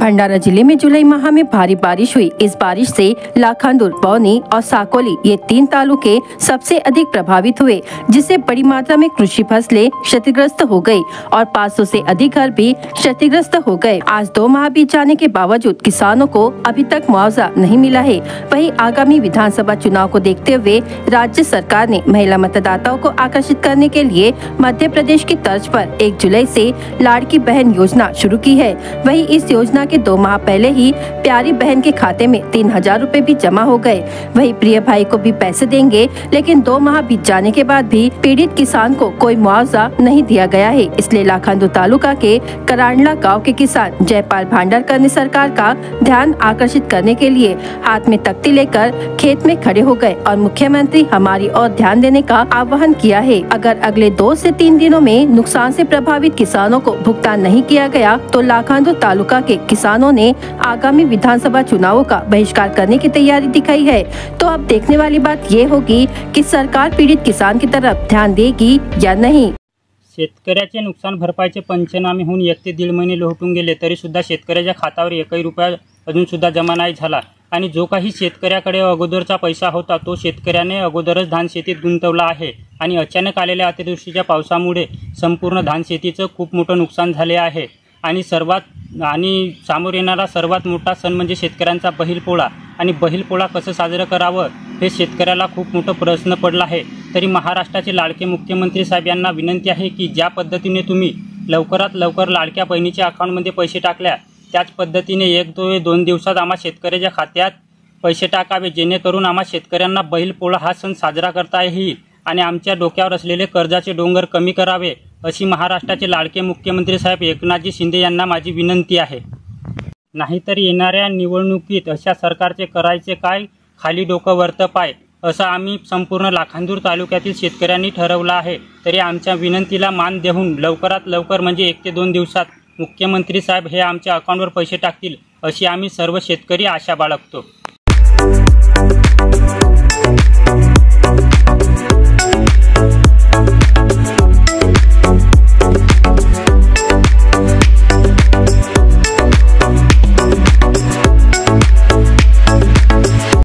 भंडारा जिले में जुलाई माह में भारी बारिश हुई। इस बारिश से लाखांदुर, बौनी और साकोली ये 3 तालुके सबसे अधिक प्रभावित हुए, जिससे बड़ी मात्रा में कृषि फसलें क्षतिग्रस्त हो गई और 500 से अधिक घर भी क्षतिग्रस्त हो गए। आज 2 माह बीत जाने के बावजूद किसानों को अभी तक मुआवजा नहीं मिला है। वहीं आगामी विधानसभा चुनाव को देखते हुए राज्य सरकार ने महिला मतदाताओं को आकर्षित करने के लिए मध्य प्रदेश की तर्ज पर 1 जुलाई से लाड़की बहन योजना शुरू की है। वहीं इस योजना के 2 माह पहले ही प्यारी बहन के खाते में 3000 रुपए भी जमा हो गए। वहीं प्रिय भाई को भी पैसे देंगे, लेकिन 2 माह बीत जाने के बाद भी पीड़ित किसान को कोई मुआवजा नहीं दिया गया है। इसलिए लाखांदुर तालुका के करांडला गांव के किसान जयपाल भांडारकर ने सरकार का ध्यान आकर्षित करने के लिए हाथ में तख्ती लेकर खेत में खड़े हो गए और मुख्यमंत्री हमारी ओर ध्यान देने का आह्वान किया है। अगर अगले 2 से 3 दिनों में नुकसान से प्रभावित किसानों को भुगतान नहीं किया गया तो लाखांदुर तालुका के किसानों ने आगामी विधानसभा चुनावों का बहिष्कार करने की तैयारी दिखाई है। तो अब देखने वाली बात ये होगी कि सरकार पीड़ित किसान की तरफ ध्यान देगी या नाही। शेतकऱ्याचे नुकसान भरपाईचे पंचनामे होऊन 1 ते 1.5 महिने लोटून गेले तरी सुद्धा शेतकऱ्याच्या खात्यावर 1 रुपया अजून सुद्धा जमा नाही झाला आणि जो काही शेतकऱ्याकडे अगोदरचा पैसा होता तो शेतकऱ्याने अगोदरच धान शेतीत गुंतवला आहे आणि अचानक आलेल्या अतिवृष्टीच्या पावसामुळे संपूर्ण धान शेतीचं खूप मोठं नुकसान झाले आहे आणि सामोर येणारा सर्वात मोठा सण म्हणजे शेतकऱ्यांचा बैलपोळा आणि बैलपोळा कसं साजरं करावं हे शेतकऱ्याला खूप मोठा प्रश्न पडला आहे। तरी महाराष्ट्राचे लाडके मुख्यमंत्री साहेब यांना विनंती आहे की ज्या पद्धतीने तुम्ही लवकरात लवकर लाडक्या बहिणीच्या अकाउंटमध्ये पैसे टाकल्या त्याच पद्धतीने 1-2 दिवसात आम्हा शेतकऱ्याच्या खात्यात पैसे टाकावे, जेणेकरून आम्हा शेतकऱ्यांना बैलपोळा हा सण साजरा करता येईल आणि आमच्या डोक्यावर असलेले कर्जाचे डोंगर कमी करावे, अशी महाराष्ट्राचे लाडके मुख्यमंत्री साहेब एकनाथजी शिंदे यांना माझी विनंती आहे। नाहीतर येणाऱ्या निवडणुकीत अशा सरकारचे करायचे काय, खाली डोकं वरतं पाय, असं आम्ही संपूर्ण लाखांदूर तालुक्यातील शेतकऱ्यांनी ठरवलं आहे। तरी आमच्या विनंतीला मान देऊन लवकरात लवकर म्हणजे 1 ते 2 दिवसात मुख्यमंत्री साहेब हे आमच्या अकाउंटवर पैसे टाकतील अशी आम्ही सर्व शेतकरी आशा बाळगतो।